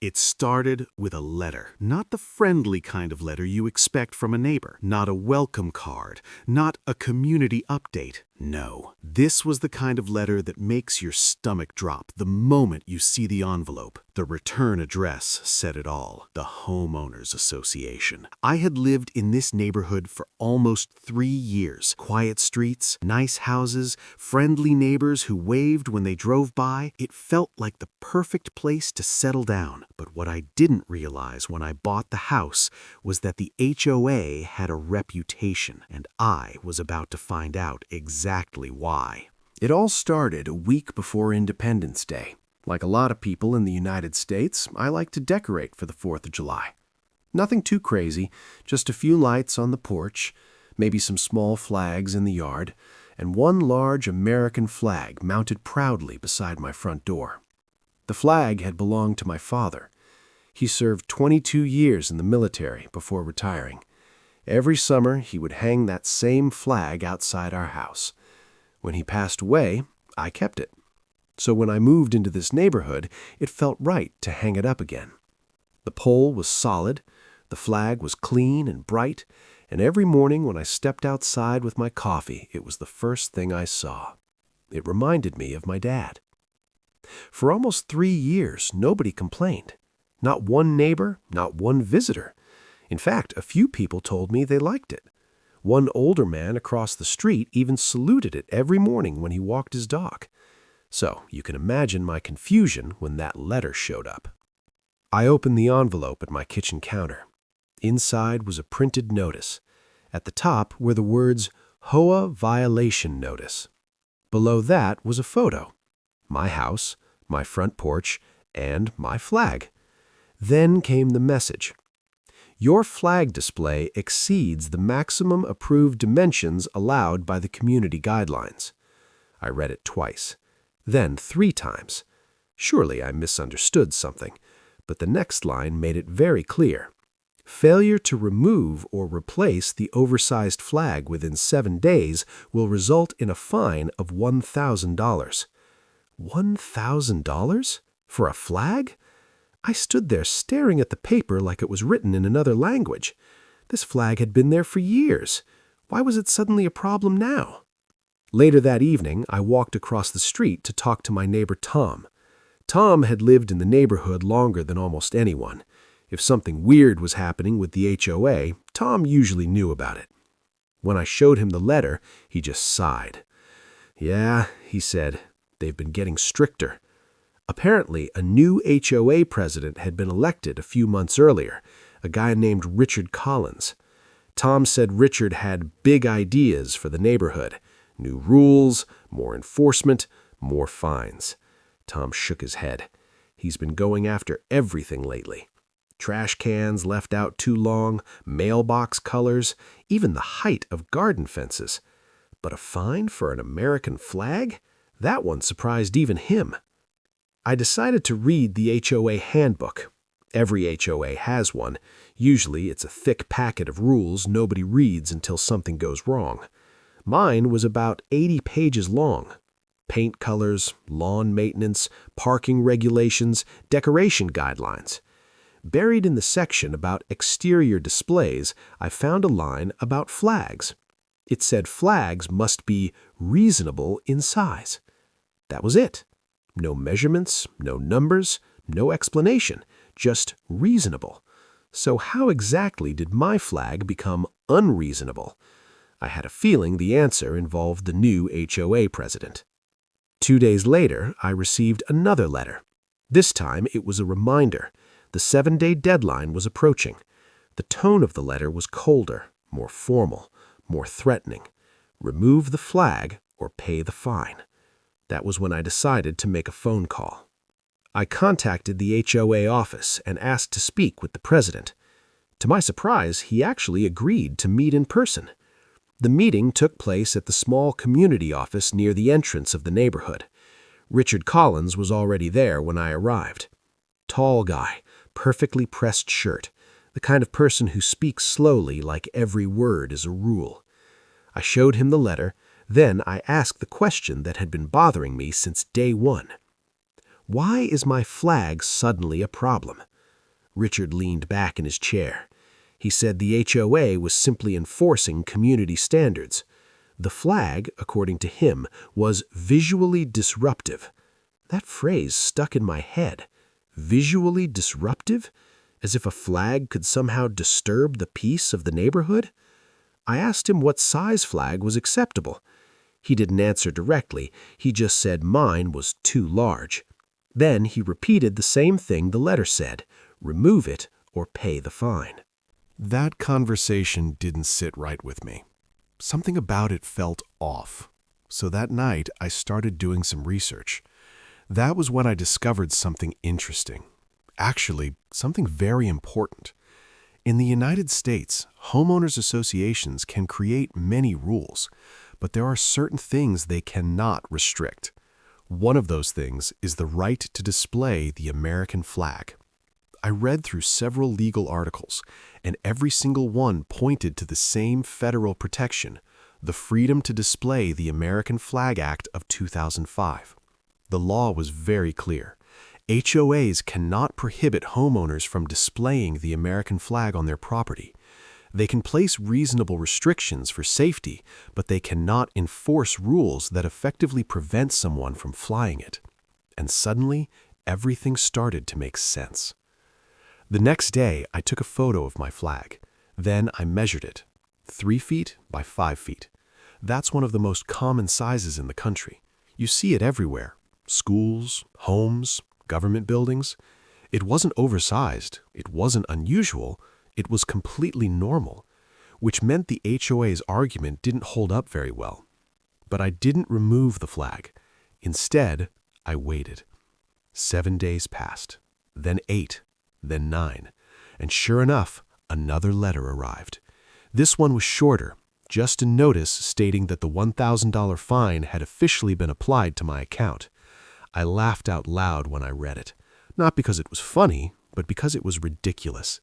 It started with a letter, not the friendly kind of letter you expect from a neighbor, not a welcome card, not a community update. No, this was the kind of letter that makes your stomach drop the moment you see the envelope. The return address said it all, the Homeowners Association. I had lived in this neighborhood for almost 3 years. Quiet streets, nice houses, friendly neighbors who waved when they drove by. It felt like the perfect place to settle down. But what I didn't realize when I bought the house was that the HOA had a reputation, and I was about to find out exactly why. It all started a week before Independence Day. Like a lot of people in the United States, I like to decorate for the 4th of July. Nothing too crazy, just a few lights on the porch, maybe some small flags in the yard, and one large American flag mounted proudly beside my front door. The flag had belonged to my father. He served 22 years in the military before retiring. Every summer, he would hang that same flag outside our house. When he passed away, I kept it. So when I moved into this neighborhood, it felt right to hang it up again. The pole was solid, the flag was clean and bright, and every morning when I stepped outside with my coffee, it was the first thing I saw. It reminded me of my dad. For almost 3 years, nobody complained. Not one neighbor, not one visitor. In fact, a few people told me they liked it. One older man across the street even saluted it every morning when he walked his dog. So you can imagine my confusion when that letter showed up. I opened the envelope at my kitchen counter. Inside was a printed notice. At the top were the words, HOA Violation Notice. Below that was a photo. My house, my front porch, and my flag. Then came the message. Your flag display exceeds the maximum approved dimensions allowed by the community guidelines. I read it twice, then 3 times. Surely I misunderstood something, but the next line made it very clear. Failure to remove or replace the oversized flag within 7 days will result in a fine of $1,000. $1,000? For a flag? I stood there staring at the paper like it was written in another language. This flag had been there for years. Why was it suddenly a problem now? Later that evening, I walked across the street to talk to my neighbor Tom. Tom had lived in the neighborhood longer than almost anyone. If something weird was happening with the HOA, Tom usually knew about it. When I showed him the letter, he just sighed. "Yeah," he said, "they've been getting stricter." Apparently, a new HOA president had been elected a few months earlier, a guy named Richard Collins. Tom said Richard had big ideas for the neighborhood. New rules, more enforcement, more fines. Tom shook his head. He's been going after everything lately. Trash cans left out too long, mailbox colors, even the height of garden fences. But a fine for an American flag? That one surprised even him. I decided to read the HOA handbook. Every HOA has one. Usually it's a thick packet of rules nobody reads until something goes wrong. Mine was about 80 pages long. Paint colors, lawn maintenance, parking regulations, decoration guidelines. Buried in the section about exterior displays, I found a line about flags. It said flags must be reasonable in size. That was it. No measurements, no numbers, no explanation, just reasonable. So how exactly did my flag become unreasonable? I had a feeling the answer involved the new HOA president. 2 days later, I received another letter. This time, it was a reminder. The 7-day deadline was approaching. The tone of the letter was colder, more formal, more threatening. Remove the flag or pay the fine. That was when I decided to make a phone call. I contacted the HOA office and asked to speak with the president. To my surprise, he actually agreed to meet in person. The meeting took place at the small community office near the entrance of the neighborhood. Richard Collins was already there when I arrived. Tall guy, perfectly pressed shirt, the kind of person who speaks slowly like every word is a rule. I showed him the letter. Then I asked the question that had been bothering me since day one. Why is my flag suddenly a problem? Richard leaned back in his chair. He said the HOA was simply enforcing community standards. The flag, according to him, was visually disruptive. That phrase stuck in my head. Visually disruptive? As if a flag could somehow disturb the peace of the neighborhood? I asked him what size flag was acceptable. He didn't answer directly. He just said mine was too large. Then he repeated the same thing the letter said: remove it or pay the fine. That conversation didn't sit right with me. Something about it felt off. So that night, I started doing some research. That was when I discovered something interesting. Actually, something very important. In the United States, homeowners associations can create many rules, but there are certain things they cannot restrict. One of those things is the right to display the American flag. I read through several legal articles, and every single one pointed to the same federal protection, the Freedom to Display the American Flag Act of 2005. The law was very clear. HOAs cannot prohibit homeowners from displaying the American flag on their property. They can place reasonable restrictions for safety, but they cannot enforce rules that effectively prevent someone from flying it. And suddenly, everything started to make sense. The next day, I took a photo of my flag. Then I measured it. 3 feet by 5 feet. That's one of the most common sizes in the country. You see it everywhere. Schools, homes, government buildings. It wasn't oversized. It wasn't unusual. It was completely normal, which meant the HOA's argument didn't hold up very well. But I didn't remove the flag. Instead, I waited. 7 days passed, then 8, then 9, and sure enough, another letter arrived. This one was shorter, just a notice stating that the $1,000 fine had officially been applied to my account. I laughed out loud when I read it, not because it was funny, but because it was ridiculous.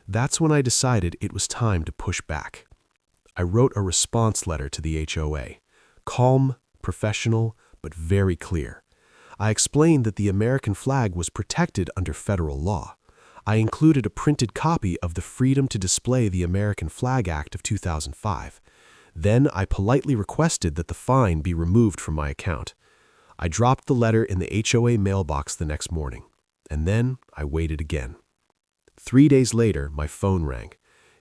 That's when I decided it was time to push back. I wrote a response letter to the HOA, calm, professional, but very clear. I explained that the American flag was protected under federal law. I included a printed copy of the Freedom to Display the American Flag Act of 2005. Then I politely requested that the fine be removed from my account. I dropped the letter in the HOA mailbox the next morning, and then I waited again. 3 days later, my phone rang.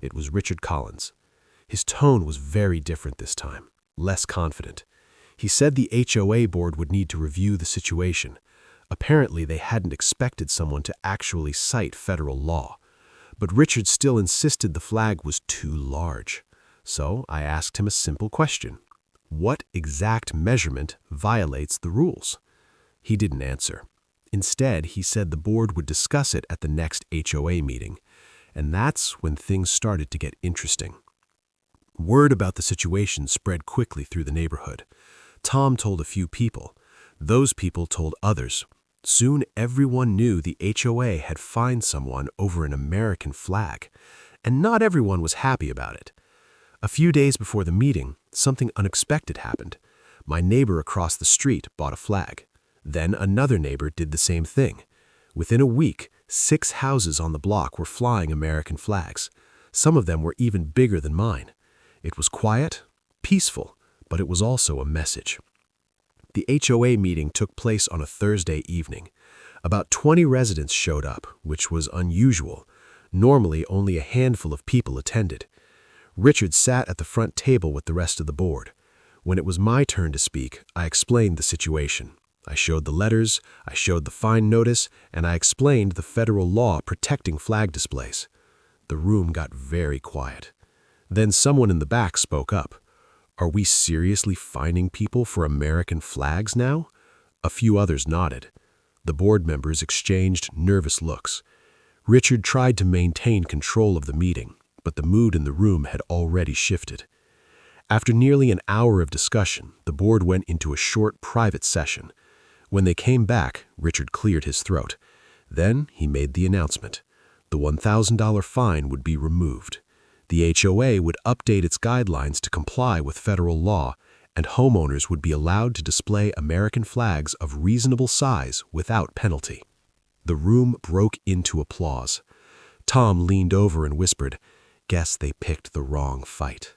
It was Richard Collins. His tone was very different this time, less confident. He said the HOA board would need to review the situation. Apparently, they hadn't expected someone to actually cite federal law. But Richard still insisted the flag was too large. So I asked him a simple question. What exact measurement violates the rules? He didn't answer. Instead, he said the board would discuss it at the next HOA meeting. And that's when things started to get interesting. Word about the situation spread quickly through the neighborhood. Tom told a few people. Those people told others. Soon everyone knew the HOA had fined someone over an American flag, and not everyone was happy about it. A few days before the meeting, something unexpected happened. My neighbor across the street bought a flag. Then another neighbor did the same thing. Within a week, 6 houses on the block were flying American flags. Some of them were even bigger than mine. It was quiet, peaceful, but it was also a message. The HOA meeting took place on a Thursday evening. About 20 residents showed up, which was unusual. Normally, only a handful of people attended. Richard sat at the front table with the rest of the board. When it was my turn to speak, I explained the situation. I showed the letters, I showed the fine notice, and I explained the federal law protecting flag displays. The room got very quiet. Then someone in the back spoke up. Are we seriously fining people for American flags now? A few others nodded. The board members exchanged nervous looks. Richard tried to maintain control of the meeting, but the mood in the room had already shifted. After nearly an hour of discussion, the board went into a short private session. When they came back, Richard cleared his throat. Then he made the announcement. The $1,000 fine would be removed. The HOA would update its guidelines to comply with federal law, and homeowners would be allowed to display American flags of reasonable size without penalty. The room broke into applause. Tom leaned over and whispered, "Guess they picked the wrong fight."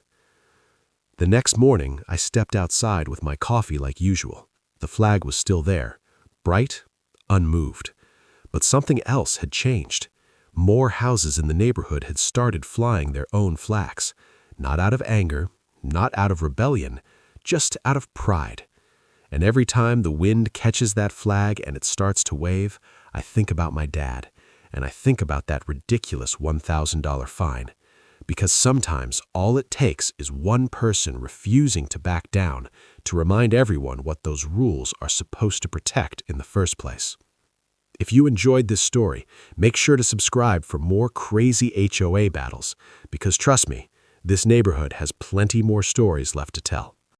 The next morning, I stepped outside with my coffee like usual. The flag was still there, bright, unmoved. But something else had changed. More houses in the neighborhood had started flying their own flags, not out of anger, not out of rebellion, just out of pride. And every time the wind catches that flag and it starts to wave, I think about my dad, and I think about that ridiculous $1,000 fine. Because sometimes all it takes is one person refusing to back down to remind everyone what those rules are supposed to protect in the first place. If you enjoyed this story, make sure to subscribe for more crazy HOA battles, because trust me, this neighborhood has plenty more stories left to tell.